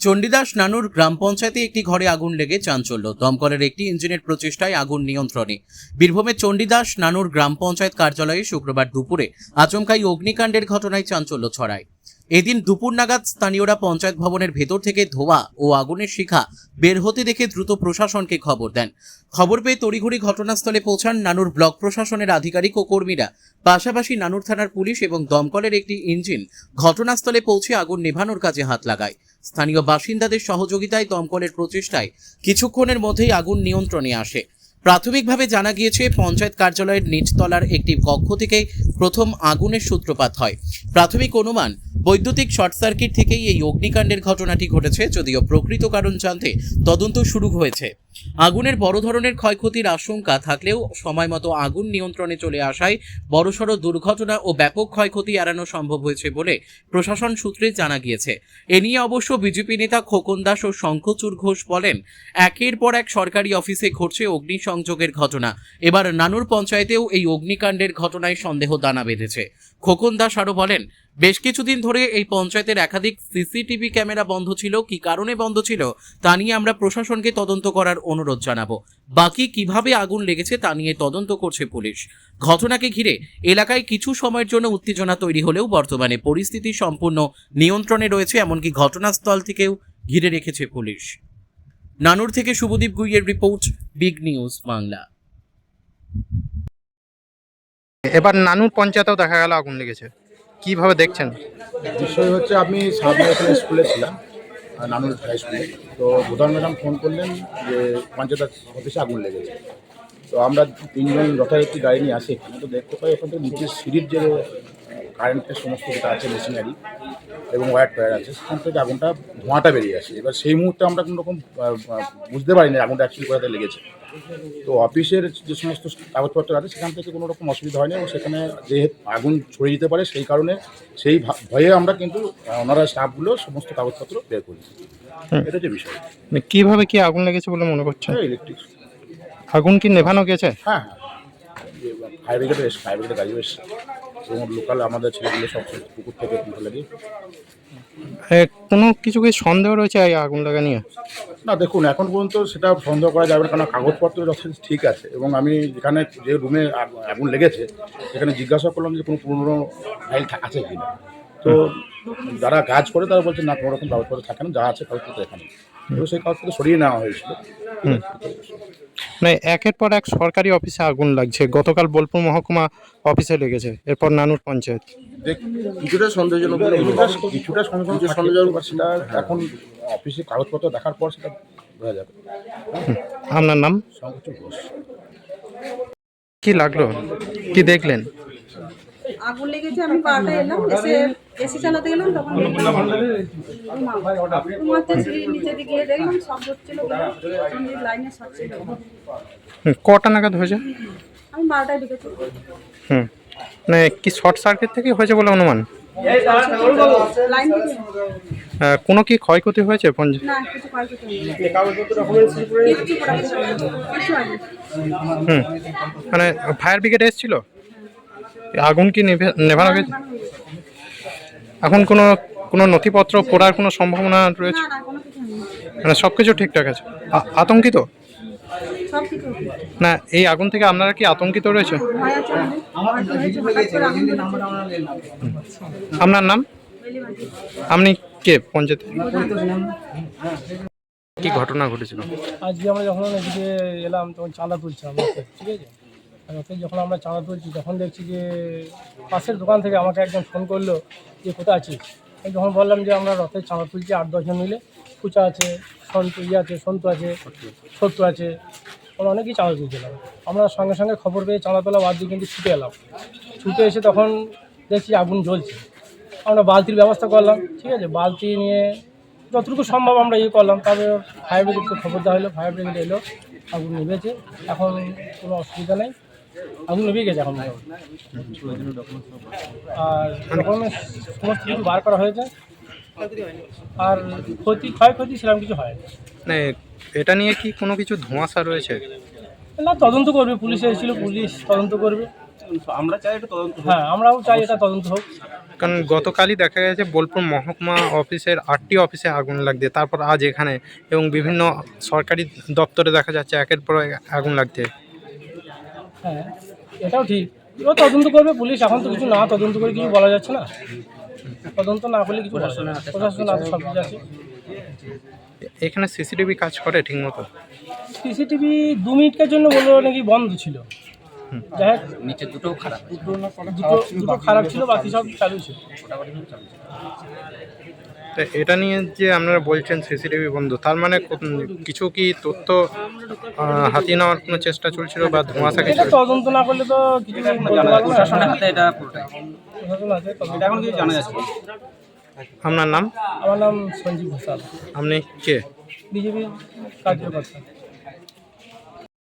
চণ্ডীদাস নানুর গ্রাম পঞ্চায়েতে একটি ঘরে আগুন লেগে চাঞ্চল্য। দমকলের একটি ইঞ্জিনের প্রচেষ্টায় আগুন নিয়ন্ত্রণে। বীরভূমের চণ্ডীদাস নানুর গ্রাম পঞ্চায়েত কার্যালয়ে শুক্রবার দুপুরে আচমকাই অগ্নিকাণ্ডের ঘটনায় চাঞ্চল্য ছড়ায়। এদিন দুপুর নাগাদ স্থানীয়রা পঞ্চায়েত ভবনের ভেতর থেকে ধোঁয়া ও আগুনের শিখা বের হতে দেখে দ্রুত প্রশাসনকে খবর দেন। খবর পেয়ে তড়িঘড়ি ঘটনাস্থলে পৌঁছান নানুর ব্লক প্রশাসনের আধিকারিক ও কর্মীরা। পাশাপাশি নানুর থানার পুলিশ এবং দমকলের একটি ইঞ্জিন ঘটনাস্থলে পৌঁছে আগুন নেভানোর কাজে হাত লাগায়। স্থানীয় বাসিন্দাদের সহযোগিতায় দমকলের প্রচেষ্টায় কিছুক্ষণের মধ্যেই আগুন নিয়ন্ত্রণে আসে। প্রাথমিকভাবে জানা গিয়েছে, পঞ্চায়েত কার্যালয়ের নিচতলার একটি কক্ষ থেকে প্রথম আগুনের সূত্রপাত হয়। প্রাথমিক অনুমান, বৈদ্যুতিক শর্ট সার্কিট থেকেই এই অগ্নিকাণ্ডের ঘটনাটি ঘটেছে। যদিও প্রকৃত কারণ জানতে তদন্ত শুরু হয়েছে। আগুনের বড় ধরনের ক্ষয়ক্ষতির আশঙ্কা থাকলেও সময়মতো আগুন নিয়ন্ত্রণে চলে আসায় বড়সড় দুর্ঘটনা ও ব্যাপক ক্ষয়ক্ষতি এড়ানো সম্ভব হয়েছে বলে প্রশাসন সূত্রে জানা গিয়েছে। এ নিয়ে অবশ্য বিজেপি নেতা খোকন দাস ও শঙ্খচূড় ঘোষ বলেন, একের পর এক সরকারি অফিসে ঘটছে অগ্নিসংযোগের ঘটনা। এবার নানুর পঞ্চায়েতেও এই অগ্নিকাণ্ডের ঘটনায় সন্দেহ দানা বেঁধেছে। খোকন দাস আরও বলেন, বেশ কিছুদিন ধরে এই পঞ্চায়েতের একাধিক সিসিটিভি ক্যামেরা বন্ধ ছিল। কি কারণে বন্ধ ছিল তা নিয়ে আমরা প্রশাসনকে তদন্ত করার অনুরোধ জানাবো। বাকি কিভাবে আগুন লেগেছে তা নিয়ে তদন্ত করছে পুলিশ। ঘটনাকে ঘিরে এলাকায় কিছু সময়ের জন্য উত্তেজনা তৈরি হলেও বর্তমানে পরিস্থিতি সম্পূর্ণ নিয়ন্ত্রণে রয়েছে। এমনকি ঘটনাস্থল থেকেও ঘিরে রেখেছে পুলিশ। নানুর থেকে শুভদীপ গুইয়ের রিপোর্ট, বিগ নিউজ বাংলা। এবার নানুর পঞ্চায়েতেও দেখা গেল আগুন লেগেছে, কিভাবে দেখছেন? বিষয় হচ্ছে, আমি সামনে এখানে স্কুলে ছিলাম, নানুর হাই স্কুলে। তো প্রধান ম্যাডাম ফোন করলেন যে পঞ্চায়েত অফিসে আগুন লেগেছে। তো আমরা তিনজন যথারীতি গাড়ি নিয়ে আসি এখানে। তো দেখতে পাই ওখান থেকে নিচের সিঁড়ির যে কারেন্টের সমস্ত যেটা আছে, মেশিনারি এবং ওয়্যার আছে, সেখান থেকে আগুনটা ধোঁয়াটা বেরিয়ে আসে। এবার সেই মুহূর্তে আমরা কোনো রকম বুঝতে পারিনি আগুনটা অ্যাকচুয়ালি কোথাতে লেগেছে। তো অফিসের যে সমস্ত কাগজপত্র আছে সেখান থেকে কোনো রকম অসুবিধা হয়নি, এবং সেখানে যে আগুন ছড়িয়ে যেতে পারে সেই কারণে, সেই ভয়ে আমরা কিন্তু ওনারা স্টাফগুলো সমস্ত কাগজপত্র বের করি। এটা হচ্ছে বিষয়। কিভাবে কি আগুন লেগেছে বলে মনে করছেন? ইলেকট্রিক আগুন কি নেভানো গেছে? হ্যাঁ, ফায়ার ব্রিগেডের গাড়িও এসছে, এবং লোকাল আমাদের ছেলেগুলো সব পুকুর থেকে তুলতে লাগে। কোনো কিছু কি সন্দেহ রয়েছে এই আগুন লাগা নিয়ে? না, দেখুন, এখন পর্যন্ত সেটা সন্দেহ করা যাবে না, কারণ কাগজপত্র যথেষ্ট ঠিক আছে। এবং আমি যেখানে যে রুমে আগুন লেগেছে সেখানে জিজ্ঞাসা করলাম যে কোনো পুরনো ফাইল আছে কি না। তো যারা কাজ করে তারা বলছে না, কোনো রকম কাগজপত্র থাকে না, যা আছে কাগজপত্র এখানে। তো সেই কাগজপত্র সরিয়ে নেওয়া হয়েছিল। মানে একের পর এক সরকারি অফিসে আগুন লাগছে। গতকাল বোলপুর মহকুমা অফিসে লেগেছে, এরপর নানুর পঞ্চায়েত। কিছুটা সন্দেহজনক, সেটা এখন অফিসে কাগজপত্র দেখার পর সেটা বোঝা যাবে। আপনার নাম? শঙ্খচূড় ঘোষ। কি লাগলো, কি দেখলেন? আগুন লেগেছে, আমি 12টায় এলাম, এসে এসি চালাতে গেলাম, তখন সিঁড়ির নিচে দিকে গিয়ে দেখলাম সব হচ্ছিল, লাইনের শর্ট ছিল। কটা নাগাদ হয়েছে? আমি 12টায় ঢুকেছি। মানে কি শর্ট সার্কিট থেকে হয়েছে বলে অনুমান? লাইন থেকে কোনো কি ক্ষয়ক্ষতি হয়েছে? না, কিছু ক্ষয়ক্ষতি হয়নি। কিছু হয়নি। মানে ফায়ার ব্রিগেড এসেছিল? আগুন কি নেভানো গেছে? এখন কোনো নথিপত্র পড়ার কোনো সম্ভাবনা রয়েছে? না, কোনো কিছু হয়নি। মানে সব কিছু ঠিকঠাক আছে? আতঙ্কিত সব কিছু না? এই আগুন থেকে আপনারা কি আতঙ্কিত রয়েছে? ভয় আছে আমাদের। আপনার নাম? আপনি কে পঞ্চায়েত? কি ঘটনা ঘটেছিল? আজকে আমরা যখন এদিকে এলাম তখন চাঁদা তুলছিলাম, ঠিক আছে। আর ওকে যখন আমরা চাঁদা তুলছি তখন দেখছি যে পাশের দোকান থেকে আমাকে একজন ফোন করলো যে কোথায় আছিস। আমি যখন বললাম যে আমরা রথের চাঁদা তুলছি 8-10 জন মিলে, কুচা আছে, সন্তু আছে, সত্তু আছে, আমরা অনেকেই চাঁদা তুলছিলাম। আমরা সঙ্গে সঙ্গে খবর পেয়ে চাঁদা তোলা বাদ দিয়ে কিন্তু ছুটে এলাম। ছুটে এসে তখন দেখছি আগুন জ্বলছে। আমরা বালতির ব্যবস্থা করলাম, ঠিক আছে। বালতি নিয়ে যতটুকু সম্ভব আমরা করলাম। তারপরে ফায়ার ব্রিগেডকে খবর দেওয়া হলো, ফায়ার ব্রিগেড এলো, আগুন নিভেছে। এখন কোনো অসুবিধা নেই, আগুন নিভে গেছে এখন। আর ডকুমেন্টস সমস্ত কিছু বার করা হয়েছে, আর ক্ষয়ক্ষতি সেরকম কিছু হয় মানে এটা নিয়ে কি কোনো কিছু ধোঁয়াশা রয়েছে? না। তদন্ত করবে, পুলিশ এসেছিলো, পুলিশ তদন্ত করবে। আমরা চাই এটা তদন্ত হোক। হ্যাঁ, আমরাও চাই এটা তদন্ত হোক। কারণ গতকালই দেখা গেছে বোলপুর মহকুমা অফিসের 8টি অফিসে আগুন লাগছে, তারপর আজ এখানে, এবং বিভিন্ন সরকারি দপ্তরে দেখা যাচ্ছে একের পর এক আগুন লাগছে। হ্যাঁ, এটাও ঠিক। এবার তদন্ত করবে পুলিশ, এখন তো কিছু না তদন্ত করে কিছু বলা যাচ্ছে না। তদন্ত না করলে কিছু বলা যাবে না। প্রশাসন হাতে সব কিছু আছে। এখানে সিসিটিভি কাজ করে ঠিকমতো? সিসিটিভি 2 মিনিটের জন্য বললো নাকি বন্ধ ছিল। যাই হোক, নিচে দুটো খারাপ, দুটো খারাপ ছিল, বাকি সব চালু ছিল। তো এটা নিয়ে যে আপনারা বলছেন সিসিটিভি বন্ধ, তার মানে কিছু কি তথ্য হাতিয়ে নেওয়ার কোনো চেষ্টা চলছিল বা ধোঁয়াশা কিছু? এটা তদন্ত না করলে তো কিছু বলতে পারবো না। প্রশাসনের হাতে এটা পুরোটাই। প্রশাসন আছে, তদন্ত। এখন কিছু জানা যাচ্ছে না। আপনার নাম? আমার নাম সঞ্জীব ঘোষাল, আপনি কে? বিজেপির কার্যকর্তা।